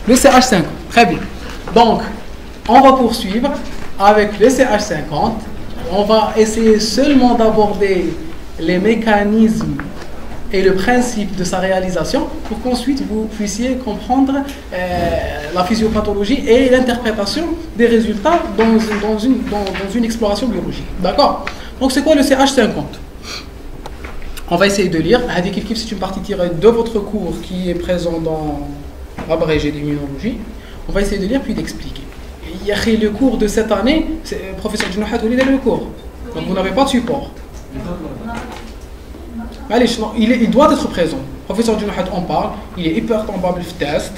Le CH50. Très bien. Donc, on va poursuivre avec le CH50. On va essayer seulement d'aborder les mécanismes et le principe de sa réalisation pour qu'ensuite vous puissiez comprendre la physiopathologie et l'interprétation des résultats dans une exploration biologique. D'accord? Donc c'est quoi le CH50? On va essayer de lire. C'est une partie tirée de votre cours qui est présent dans l'abrégé d'immunologie. On va essayer de lire puis d'expliquer. Il y a le cours de cette année, professeur Djinouhat, il est le cours. Donc vous n'avez pas de support. Allez, il doit être présent. Professeur Djinouhat en parle, il est hyper tombable le test.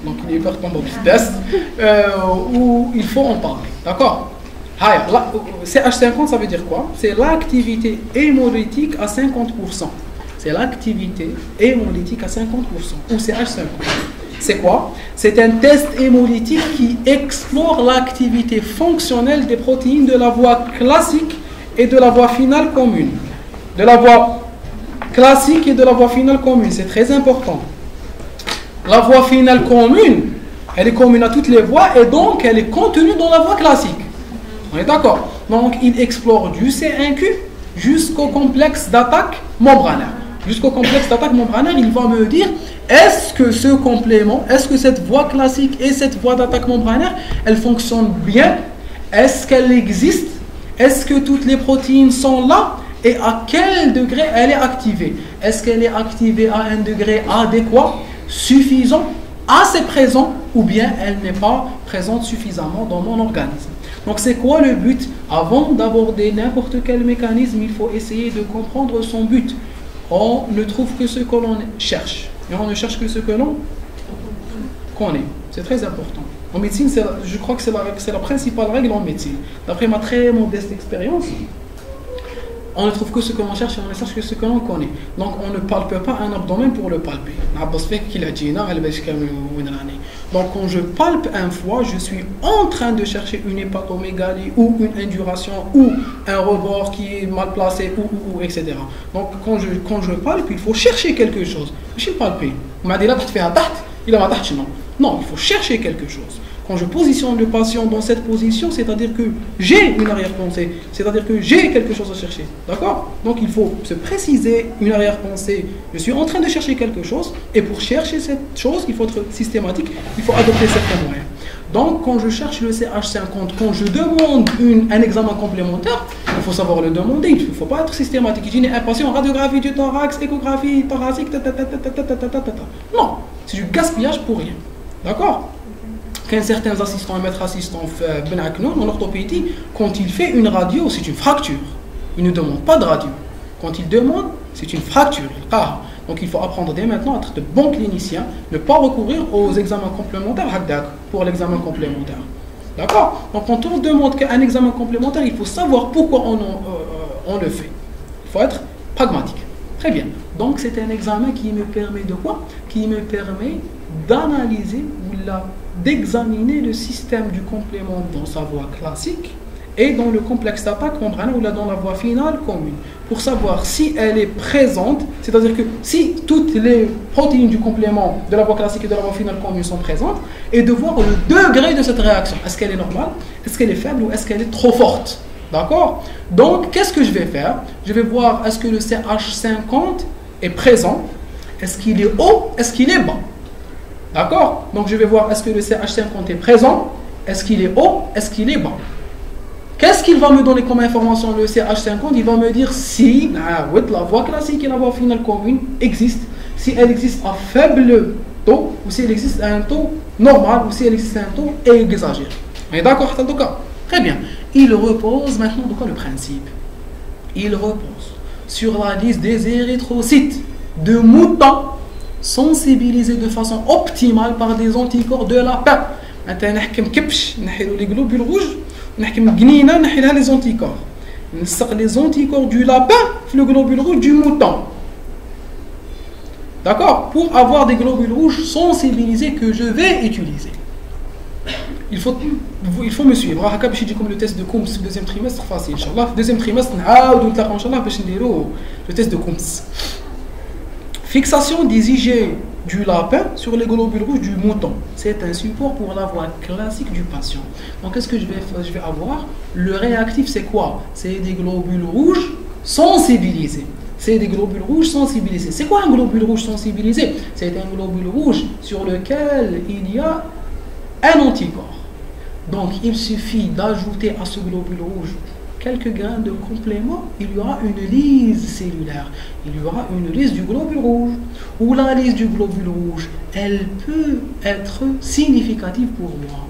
Donc il est hyper tombable le test où il faut en parler. D'accord? CH50, ça veut dire quoi? C'est l'activité hémolytique à 50%. C'est l'activité hémolytique à 50%, ou CH50. C'est quoi? C'est un test hémolytique qui explore l'activité fonctionnelle des protéines de la voie classique et de la voie finale commune. De la voie classique et de la voie finale commune, c'est très important. La voie finale commune, elle est commune à toutes les voies et donc elle est contenue dans la voie classique. On est d'accord? Donc il explore du C1Q jusqu'au complexe d'attaque membranaire. Jusqu'au complexe d'attaque membranaire, il va me dire est-ce que ce complément, est-ce que cette voie classique et cette voie d'attaque membranaire, elles fonctionnent bien? Est-ce qu'elles existent? Est-ce que toutes les protéines sont là? Et à quel degré elle est activée? Est-ce qu'elle est activée à un degré adéquat, suffisant, assez présent, ou bien elle n'est pas présente suffisamment dans mon organisme? Donc c'est quoi le but? Avant d'aborder n'importe quel mécanisme, il faut essayer de comprendre son but. On ne trouve que ce que l'on cherche. Et on ne cherche que ce que l'on connaît. C'est très important. En médecine, je crois que c'est la principale règle en médecine. D'après ma très modeste expérience, on ne trouve que ce que l'on cherche et on ne cherche que ce que l'on connaît. Donc on ne palpe pas un abdomen pour le palper. Donc quand je palpe un foie, je suis en train de chercher une hépatomégalie ou une induration ou un rebord qui est mal placé ou etc. Donc quand je palpe, il faut chercher quelque chose. Je suis palpé. Non, il faut chercher quelque chose. Quand je positionne le patient dans cette position, c'est-à-dire que j'ai une arrière-pensée, c'est-à-dire que j'ai quelque chose à chercher. D'accord? Donc il faut se préciser une arrière-pensée. Je suis en train de chercher quelque chose, et pour chercher cette chose, il faut être systématique, il faut adopter certains moyens. Donc quand je cherche le CH50, quand je demande un examen complémentaire, il faut savoir le demander, il ne faut pas être systématique. Je dis un patient, radiographie du thorax, échographie thoracique, non, c'est du gaspillage pour rien. D'accord? Certains assistants et maîtres assistants en orthopédie, quand il fait une radio, c'est une fracture. Il ne demande pas de radio. Quand il demande, c'est une fracture. Donc il faut apprendre dès maintenant à être de bons cliniciens, ne pas recourir aux examens complémentaires pour l'examen complémentaire. D'accord? Donc quand on demande un examen complémentaire, il faut savoir pourquoi on le fait. Il faut être pragmatique. Très bien. Donc c'est un examen qui me permet de quoi? Qui me permet d'analyser ou d'examiner le système du complément dans sa voie classique et dans le complexe d'attaque membranaire ou dans la voie finale commune, pour savoir si elle est présente, c'est-à-dire que si toutes les protéines du complément de la voie classique et de la voie finale commune sont présentes, et de voir le degré de cette réaction. Est-ce qu'elle est normale? Est-ce qu'elle est faible ou est-ce qu'elle est trop forte? D'accord? Donc, qu'est-ce que je vais faire? Je vais voir est-ce que le CH50 est présent? Est-ce qu'il est haut? Est-ce qu'il est bas? D'accord? Donc je vais voir est-ce que le CH50 est présent, est-ce qu'il est haut, est-ce qu'il est bas. Qu'est-ce qu'il va me donner comme information le CH50? Il va me dire si la voie classique et la voie finale commune existent, si elle existe à faible taux, ou si elle existe à un taux normal, ou si elle existe à un taux exagéré. On est d'accord? Très bien. Il repose maintenant de quoi le principe? Il repose sur la liste des érythrocytes de moutons sensibilisés de façon optimale par des anticorps de la paix. Maintenant, les globules rouges, les anticorps. Les anticorps du lapin, le globule rouge du mouton. D'accord? Pour avoir des globules rouges sensibilisés que je vais utiliser. Il faut me suivre. Comme le test de Coombs, deuxième trimestre, facile. Deuxième trimestre, le test de Coombs. Fixation des IG du lapin sur les globules rouges du mouton. C'est un support pour la voie classique du patient. Donc, qu'est-ce que je vais avoir? Le réactif, c'est quoi? C'est des globules rouges sensibilisés. C'est des globules rouges sensibilisés. C'est quoi un globule rouge sensibilisé? C'est un globule rouge sur lequel il y a un anticorps. Donc, il suffit d'ajouter à ce globule rouge quelques grains de complément, il y aura une lyse cellulaire. Il y aura une lyse du globule rouge. Ou la lyse du globule rouge, elle peut être significative pour moi.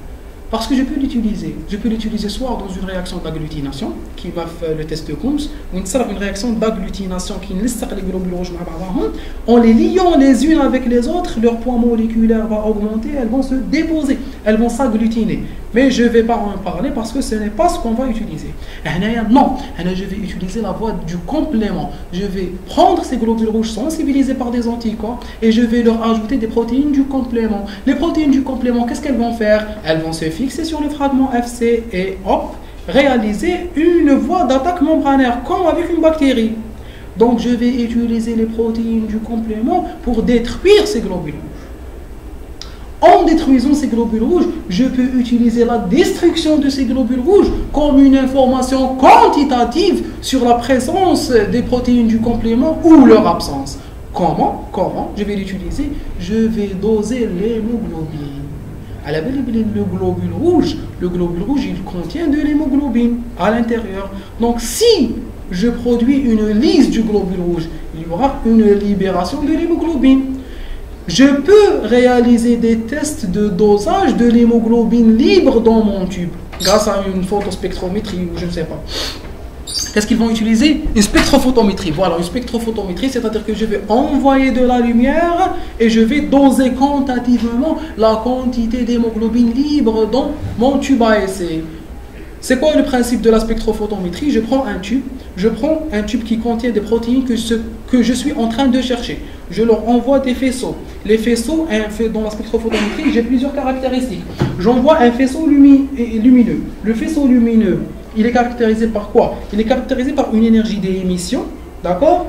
Parce que je peux l'utiliser. Je peux l'utiliser soit dans une réaction d'agglutination, qui va faire le test de Coombs, ou une réaction d'agglutination qui laisse les globules rouges en les liant les unes avec les autres, leur poids moléculaire va augmenter, elles vont se déposer, elles vont s'agglutiner. Mais je ne vais pas en parler parce que ce n'est pas ce qu'on va utiliser. Non, je vais utiliser la voie du complément. Je vais prendre ces globules rouges sensibilisés par des anticorps et je vais leur ajouter des protéines du complément. Les protéines du complément, qu'est-ce qu'elles vont faire? Elles vont se fixer sur le fragment FC et hop, réaliser une voie d'attaque membranaire comme avec une bactérie. Donc je vais utiliser les protéines du complément pour détruire ces globules rouges. En détruisant ces globules rouges, je peux utiliser la destruction de ces globules rouges comme une information quantitative sur la présence des protéines du complément ou leur absence. Comment je vais l'utiliser? Je vais doser l'hémoglobine. Le globule rouge, il contient de l'hémoglobine à l'intérieur. Donc, si je produis une lyse du globule rouge, il y aura une libération de l'hémoglobine. Je peux réaliser des tests de dosage de l'hémoglobine libre dans mon tube grâce à une photospectrométrie ou je ne sais pas. Qu'est-ce qu'ils vont utiliser? Une spectrophotométrie. Voilà, une spectrophotométrie, c'est-à-dire que je vais envoyer de la lumière et je vais doser quantitativement la quantité d'hémoglobine libre dans mon tube à essai. C'est quoi le principe de la spectrophotométrie? Je prends un tube qui contient des protéines que je suis en train de chercher. Je leur envoie des faisceaux. Les faisceaux, dans la spectrophotométrie, j'ai plusieurs caractéristiques. J'envoie un faisceau lumineux. Le faisceau lumineux, il est caractérisé par quoi? Il est caractérisé par une énergie d'émission, d'accord?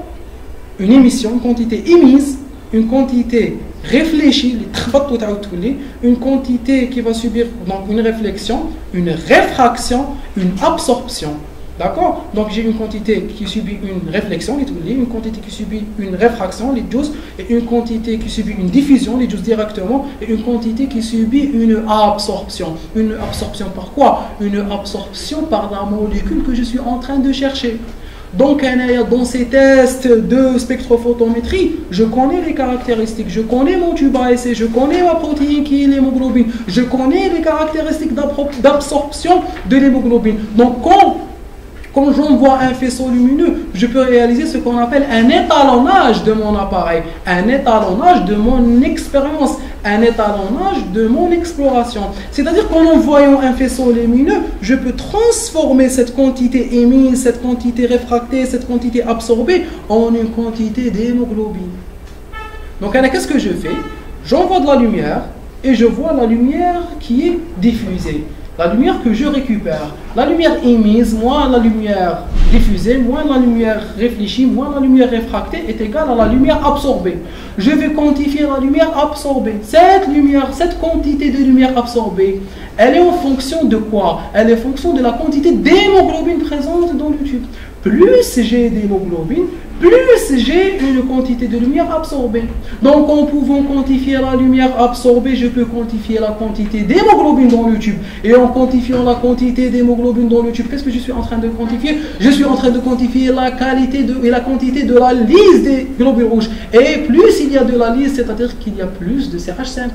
Une émission, une quantité émise, une quantité réfléchie, une quantité qui va subir donc une réflexion, une réfraction, une absorption. D'accord? Donc j'ai une quantité qui subit une réflexion, une quantité qui subit une réfraction, les juices, et une quantité qui subit une diffusion, les juices directement, et une quantité qui subit une absorption. Une absorption par quoi? Une absorption par la molécule que je suis en train de chercher. Donc, dans ces tests de spectrophotométrie, je connais les caractéristiques, je connais mon tube à essai, je connais ma protéine qui est l'hémoglobine, je connais les caractéristiques d'absorption de l'hémoglobine. Donc, quand j'envoie un faisceau lumineux, je peux réaliser ce qu'on appelle un étalonnage de mon appareil, un étalonnage de mon expérience, un étalonnage de mon exploration. C'est-à-dire qu'en envoyant un faisceau lumineux, je peux transformer cette quantité émise, cette quantité réfractée, cette quantité absorbée en une quantité d'hémoglobine. Donc, qu'est-ce que je fais? J'envoie de la lumière et je vois la lumière qui est diffusée. La lumière que je récupère, la lumière émise, moins la lumière diffusée, moins la lumière réfléchie, moins la lumière réfractée est égale à la lumière absorbée. Je vais quantifier la lumière absorbée. Cette quantité de lumière absorbée, elle est en fonction de quoi? Elle est en fonction de la quantité d'hémoglobine présente dans le tube. Plus j'ai d'hémoglobine, plus j'ai une quantité de lumière absorbée. Donc, en pouvant quantifier la lumière absorbée, je peux quantifier la quantité d'hémoglobine dans le tube. Et en quantifiant la quantité d'hémoglobine dans le tube, qu'est-ce que je suis en train de quantifier? Je suis en train de quantifier la qualité et la quantité de la lyse des globules rouges. Et plus il y a de la lyse, c'est-à-dire qu'il y a plus de CH50.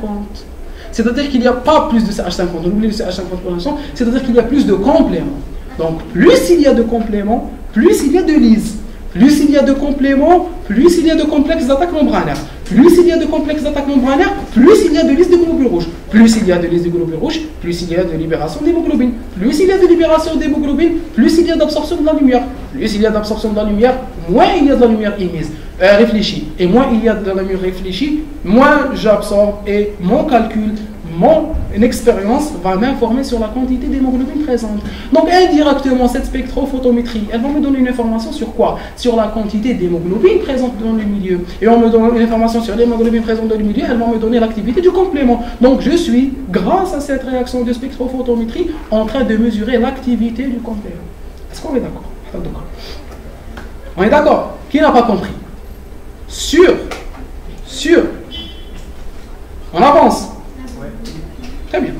C'est-à-dire qu'il n'y a pas plus de CH50. On oublie le CH50 pour l'instant. C'est-à-dire qu'il y a plus de compléments. Donc, plus il y a de compléments, plus il y a de lyse. Plus il y a de compléments, plus il y a de complexes d'attaque membranaire. Plus il y a de complexes d'attaque membranaire, plus il y a de lyse de globules rouges. Plus il y a de lyse de globules rouges, plus il y a de libération d'hémoglobine. Plus il y a de libération d'hémoglobine, plus il y a d'absorption de la lumière. Plus il y a d'absorption de la lumière, moins il y a de la lumière émise, réfléchie. Et moins il y a de la lumière réfléchie, moins j'absorbe et mon calcul, une expérience va m'informer sur la quantité d'hémoglobine présente. Donc indirectement, cette spectrophotométrie, elle va me donner une information sur quoi? Sur la quantité d'hémoglobine présente dans le milieu. Et en me donnant une information sur l'hémoglobine présente dans le milieu, elle va me donner l'activité du complément. Donc je suis, grâce à cette réaction de spectrophotométrie, en train de mesurer l'activité du complément. Est-ce qu'on est d'accord? On est d'accord? Qui n'a pas compris? Sûr. On avance. Très bien.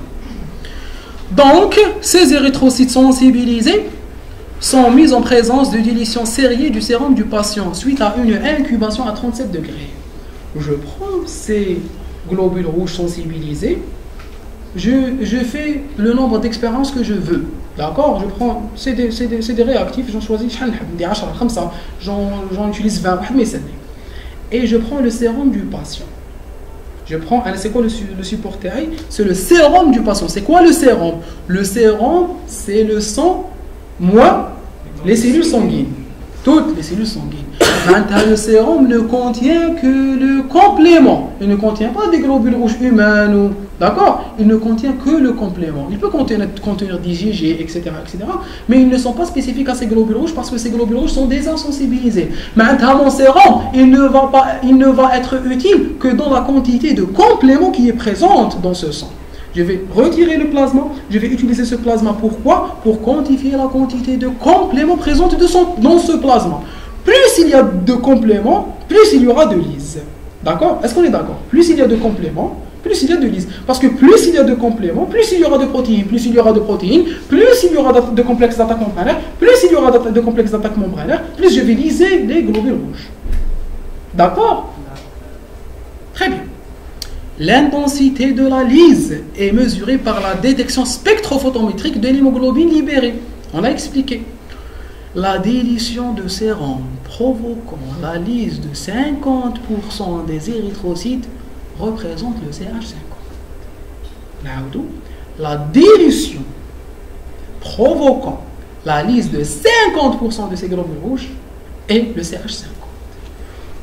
Donc, ces érythrocytes sensibilisés sont mis en présence de dilution sériée du sérum du patient suite à une incubation à 37 degrés. Je prends ces globules rouges sensibilisés, je fais le nombre d'expériences que je veux. D'accord? Je prends, c'est des réactifs, j'en choisis, j'en utilise 20, et je prends le sérum du patient. C'est quoi le support TI? C'est le sérum du patient. C'est quoi le sérum? Le sérum, c'est le sang moins les cellules sanguines. Toutes les cellules sanguines. Le sérum ne contient que le complément. Il ne contient pas des globules rouges humains. D'accord? Il ne contient que le complément. Il peut contenir d'IgG, etc., etc. Mais ils ne sont pas spécifiques à ces globules rouges parce que ces globules rouges sont désinsensibilisés. Maintenant, mon sérum, il ne va être utile que dans la quantité de complément qui est présente dans ce sang. Je vais retirer le plasma, je vais utiliser ce plasma. Pourquoi? Pour quantifier la quantité de compléments présentes dans ce plasma. Plus il y a de compléments, plus il y aura de lyse. D'accord? Est-ce qu'on est d'accord? Plus il y a de compléments, plus il y a de lyse. Parce que plus il y a de compléments, plus il y aura de protéines. Plus il y aura de protéines, plus il y aura de complexes d'attaque membranaire, plus il y aura de complexes d'attaque membranaire, plus je vais lyser les globules rouges. D'accord? Très bien. L'intensité de la lyse est mesurée par la détection spectrophotométrique de l'hémoglobine libérée. On a expliqué. La dilution de sérum provoquant la lyse de 50% des érythrocytes représente le CH50. La dilution provoquant la lyse de 50% de ces globules rouges est le CH50.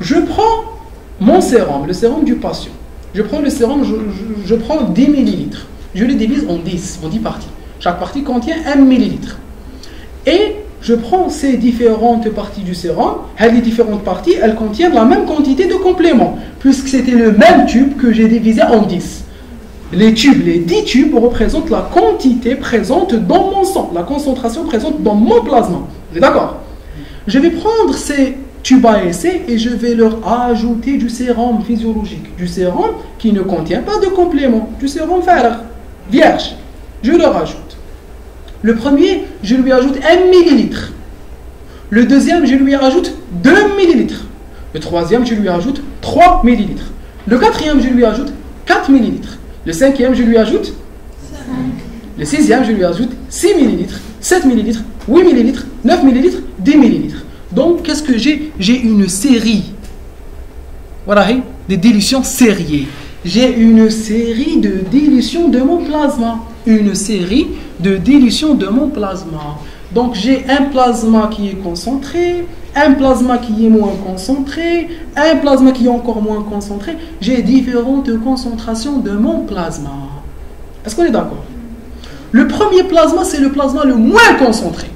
Je prends mon sérum, le sérum du patient. Je prends le sérum, je prends 10 millilitres. Je le divise en 10 parties. Chaque partie contient 1 millilitre. Et je prends ces différentes parties du sérum. Les différentes parties, elles contiennent la même quantité de compléments, puisque c'était le même tube que j'ai divisé en 10. Les 10 tubes représentent la quantité présente dans mon sang, la concentration présente dans mon plasma. Vous êtes d'accord? Je vais prendre ces tubes à essai et je vais leur ajouter du sérum physiologique, du sérum qui ne contient pas de complément, du sérum vierge. Je le rajoute. Le premier, je lui ajoute 1 millilitre. Le deuxième, je lui ajoute 2 millilitres. Le troisième, je lui ajoute 3 millilitres. Le quatrième, je lui ajoute 4 millilitres. Le cinquième, je lui ajoute 5. Le sixième, je lui ajoute 6 millilitres, 7 millilitres, 8 millilitres, 9 millilitres, 10 millilitres. Donc, qu'est-ce que j'ai? J'ai une série. Voilà, des dilutions sériées. J'ai une série de dilutions de mon plasma. Une série de dilutions de mon plasma. Donc, j'ai un plasma qui est concentré, un plasma qui est moins concentré, un plasma qui est encore moins concentré. J'ai différentes concentrations de mon plasma. Est-ce qu'on est d'accord? Le premier plasma, c'est le plasma le moins concentré.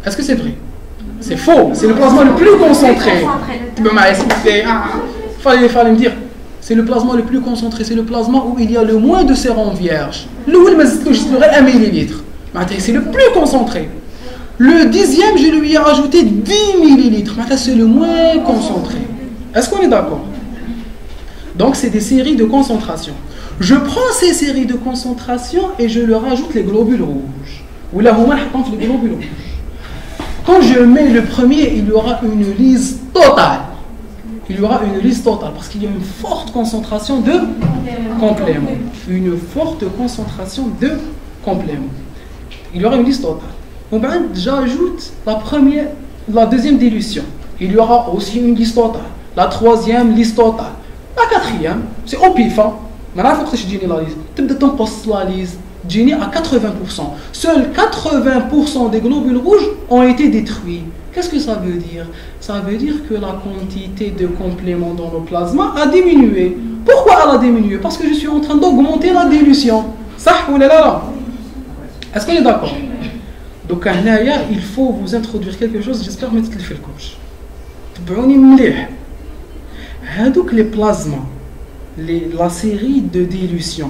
Est-ce que c'est vrai? C'est faux. C'est le plasma le plus concentré. Fallait me dire. C'est le plasma le plus concentré. C'est le plasma où il y a le moins de sérum vierge. Le 1 millilitre. C'est le plus concentré. Le dixième, je lui ai rajouté 10 millilitres. C'est le moins concentré. Est-ce qu'on est d'accord? Donc, c'est des séries de concentration. Je prends ces séries de concentration et je leur rajoute les globules rouges. Ou là, on les globules rouges. Quand je mets le premier, il y aura une lyse totale. Il y aura une lyse totale parce qu'il y a une forte concentration de compléments. Une forte concentration de compléments. Il y aura une lyse totale. J'ajoute la deuxième dilution. Il y aura aussi une lyse totale. La troisième lyse totale. La quatrième, c'est au pif. Maintenant, il faut que je dise la lyse. Tu peux poster la lyse. Gini à 80%. Seuls 80% des globules rouges ont été détruits. Qu'est-ce que ça veut dire? Ça veut dire que la quantité de compléments dans le plasma a diminué. Pourquoi elle a diminué? Parce que je suis en train d'augmenter la dilution. Ça ou là? Est-ce qu'on est d'accord? Donc il faut vous introduire quelque chose, j'espère que vous le coach. Donc les plasmas, la série de dilution,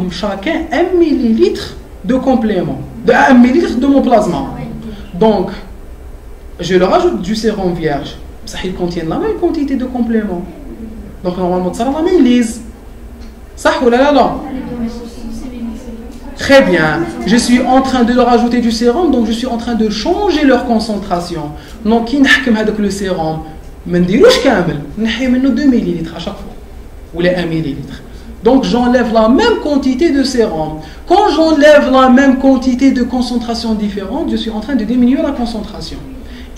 chacun 1 millilitre de complément, de 1 millilitre de mon plasma. Donc, je leur ajoute du sérum vierge, ça il contient la même quantité de complément. Donc normalement ça va la même lise. Ça ou là? Très bien. Je suis en train de leur ajouter du sérum, donc je suis en train de changer leur concentration. Donc, qui n'حكم avec le sérum, ما نديروش كامل، نحي منه 2 ml à chaque fois, ou les 1 ml. Donc, j'enlève la même quantité de sérum. Quand j'enlève la même quantité de concentration différente, je suis en train de diminuer la concentration.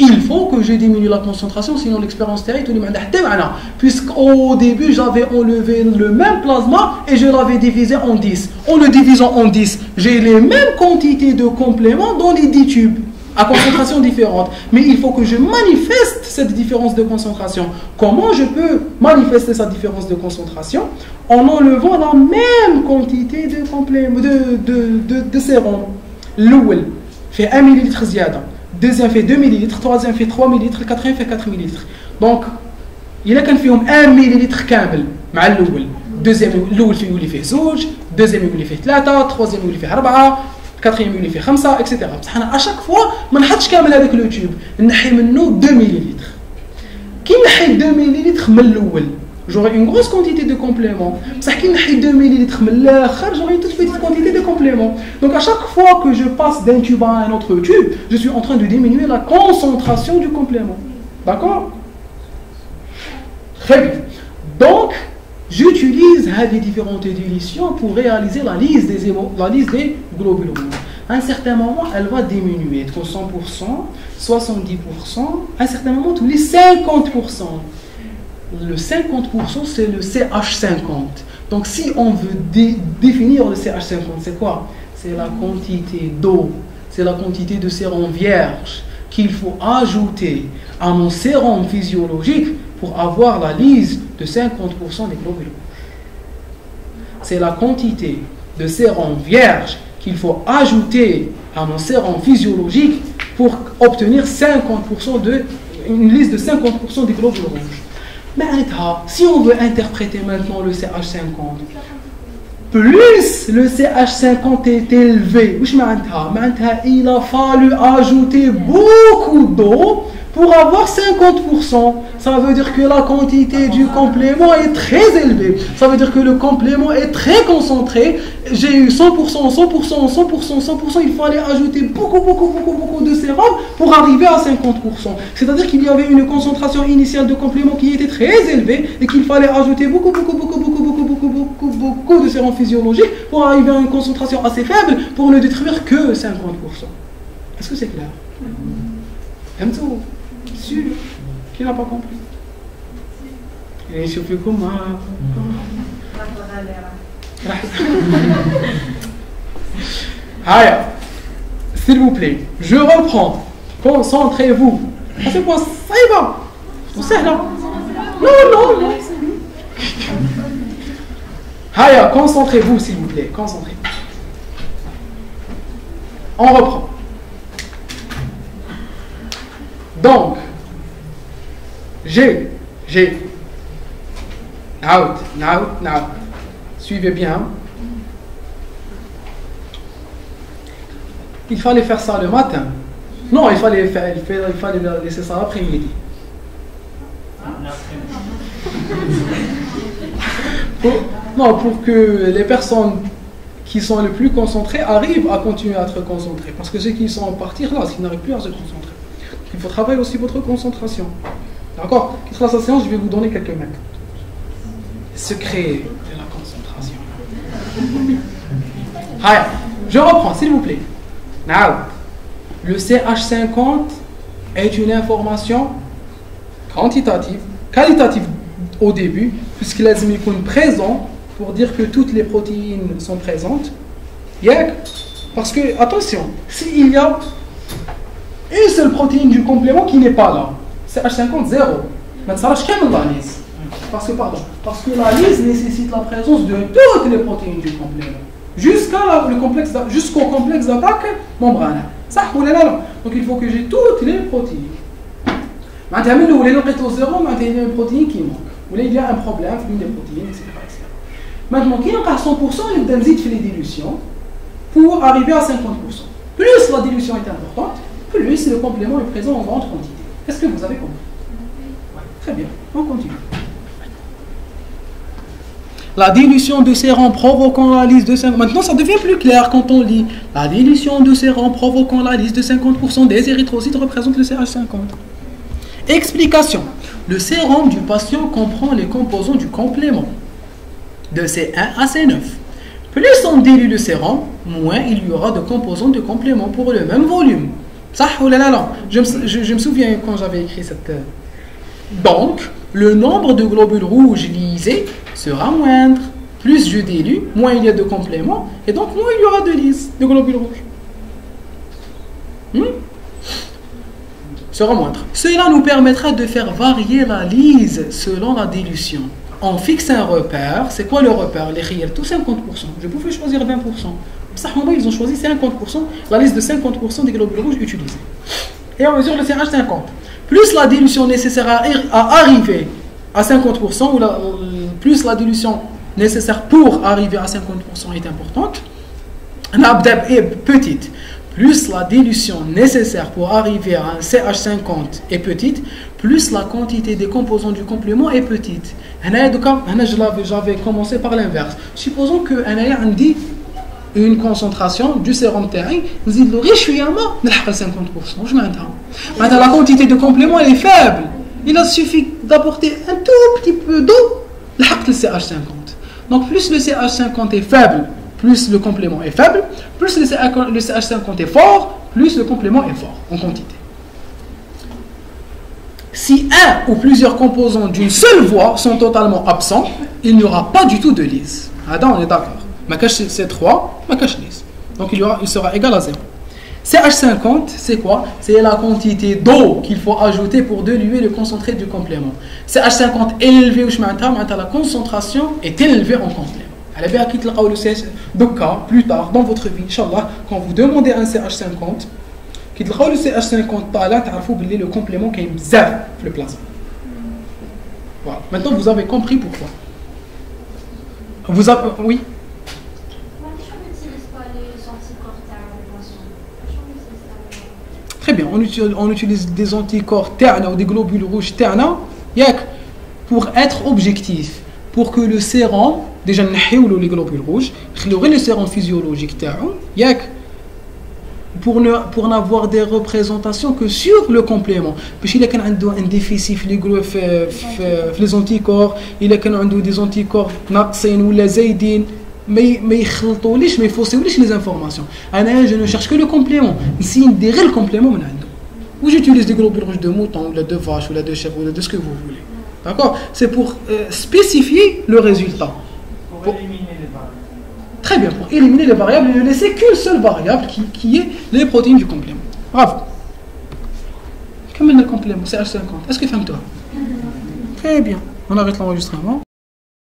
Il faut que je diminue la concentration, sinon l'expérience stérile, puisqu'au début, j'avais enlevé le même plasma et je l'avais divisé en 10. En le divisant en 10, j'ai les mêmes quantités de compléments dans les 10 tubes, à concentration différente. Mais il faut que je manifeste cette différence de concentration. Comment je peux manifester cette différence de concentration? En enlevant la même quantité de compléments, de sérum. L'ouel fait 1 millilitre ziada. Deuxième fait 2 ml, troisième fait 3 ml, le quatrième fait 4 ml. Donc, il y a 1 ml كامل مع الأول. Deuxième, الأول fait 2, deuxième fait 3, troisième fait 4, quatrième fait 5, etc. À chaque fois, ما نحطش كامل هذاك لو تيوب، نحي منه 2 ml. كي نحي 2 ml من الأول، j'aurai une grosse quantité de compléments. Ça qui n'a 2 ml, j'aurai une toute petite quantité de compléments. Donc à chaque fois que je passe d'un tube à un autre tube, je suis en train de diminuer la concentration du complément. D'accord? Très bien. Donc, j'utilise les différentes dilutions pour réaliser la lise des globules rouges. À un certain moment, elle va diminuer de 100%, 70%, à un certain moment, tous les 50%. Le 50%, c'est le CH50. Donc, si on veut définir le CH50, c'est quoi? C'est la quantité d'eau, c'est la quantité de sérum vierge qu'il faut ajouter à mon sérum physiologique pour avoir la lise de 50% des globules rouges. C'est la quantité de sérum vierge qu'il faut ajouter à mon sérum physiologique pour obtenir 50% une liste de 50% des globules rouges. Mais si on veut interpréter maintenant le CH50, plus le CH50 est élevé, il a fallu ajouter beaucoup d'eau pour avoir 50%. Ça veut dire que la quantité du complément est très élevée. Ça veut dire que le complément est très concentré. J'ai eu 100%, 100%, 100%, 100%. Il fallait ajouter beaucoup de sérum pour arriver à 50%. C'est-à-dire qu'il y avait une concentration initiale de complément qui était très élevée et qu'il fallait ajouter beaucoup de sérum physiologique pour arriver à une concentration assez faible pour ne détruire que 50%. Est-ce que c'est clair? Sûr. Qui n'a pas compris? Et je fais comment? Allez, s'il vous plaît, je reprends. Concentrez-vous. C'est quoi? Ça y va. C'est là. Non. Allez, concentrez-vous, s'il vous plaît. Concentrez-vous. On reprend. Donc, j'ai now. Suivez bien. Il fallait faire ça le matin. Non, il fallait laisser ça l'après-midi. Pour que les personnes qui sont les plus concentrées arrivent à continuer à être concentrées. Parce que ceux qui sont en partir là, ils n'arrivent plus à se concentrer. Il faut travailler aussi votre concentration. D'accord? Quitte la séance, je vais vous donner quelques méthodes. Secret de la concentration. Allez, je reprends, s'il vous plaît. Now, le CH50 est une information quantitative, qualitative au début, puisqu'il est présent pour dire que toutes les protéines sont présentes. Parce que, attention, s'il y a une seule protéine du complément qui n'est pas là, CH50, 0. Mais ça reste comme l'analyse. parce que la lise nécessite la présence de toutes les protéines du complément, jusqu'au complexe d'attaque membranaire. Ça ou là. Donc il faut que j'ai toutes les protéines. Maintenant, vous voulez le zéro, il y a une protéine qui manque. Ou il y a un problème, une des protéines, etc. Maintenant, qui est à 100%, il y a les dilutions pour arriver à 50%. Plus la dilution est importante, plus le complément est présent en grande quantité. Est-ce que vous avez compris? Oui, très bien, on continue. La dilution de sérum provoquant la lise de 50%. Maintenant, ça devient plus clair quand on lit. La dilution de sérum provoquant la lise de 50% des érythrocytes représente le CH50. Explication. Le sérum du patient comprend les composants du complément de C1 à C9. Plus on dilue le sérum, moins il y aura de composants de complément pour le même volume. Ça ou là. Je me souviens quand j'avais écrit cette... Donc, le nombre de globules rouges lisés sera moindre. Plus je dilue, moins il y a de compléments, et donc moins il y aura de lises, de globules rouges. Sera moindre. Cela nous permettra de faire varier la lise selon la dilution. On fixe un repère. C'est quoi le repère? Les khiyar, tout 50%. Je pouvais choisir 20%. Ça, ils ont choisi 50%, la liste de 50% des globules rouges utilisés. Et on mesure le CH50. Plus la dilution nécessaire à arriver à 50%, ou plus la dilution nécessaire pour arriver à 50% est importante, l'abdab est petite. Plus la dilution nécessaire pour arriver à un CH50 est petite, plus la quantité des composants du complément est petite. J'avais commencé par l'inverse. Supposons que dit une concentration du sérum TI, nous il aurait 50%. La quantité de complément elle est faible. Il suffit d'apporter un tout petit peu d'eau, le CH50. Donc plus le CH50 est faible, plus le complément est faible, plus le CH50 est fort, plus le complément est fort en quantité. Si un ou plusieurs composants d'une seule voie sont totalement absents, il n'y aura pas du tout de lise. Là, on est d'accord. Ma cache c'est 3, ma cache lise. Donc il sera égal à 0. CH50, c'est quoi? C'est la quantité d'eau qu'il faut ajouter pour diluer le concentré du complément. CH50 élevé, la concentration est élevée en complément. Elle bien quitte le CH. Donc, plus tard dans votre vie, Inch'Allah, quand vous demandez un CH50, quitte le CH50, le complément qui est bizarre le plasma. Voilà. Maintenant, vous avez compris pourquoi. Vous avez. Oui. Très bien, on utilise des anticorps TERNA ou des globules rouges TERNA pour être objectif, pour que le sérum, déjà les globules rouges, le sérum physiologique pour n'avoir des représentations que sur le complément. Parce qu'il y a un déficit les anticorps, il y a des anticorps naqsin ou les zaydin. Mais il faut les informations. Je ne cherche que le complément. Si il y a le complément, ou j'utilise des globules rouges de mouton, ou de vache, ou de chèvre, ou de ce que vous voulez. D'accord? C'est pour spécifier le résultat. Pour éliminer les variables. Très bien, pour éliminer les variables et ne laisser qu'une seule variable qui est les protéines du complément. Bravo. Comment le complément? C'est H50. Est-ce que tu toi? Très bien. On arrête l'enregistrement.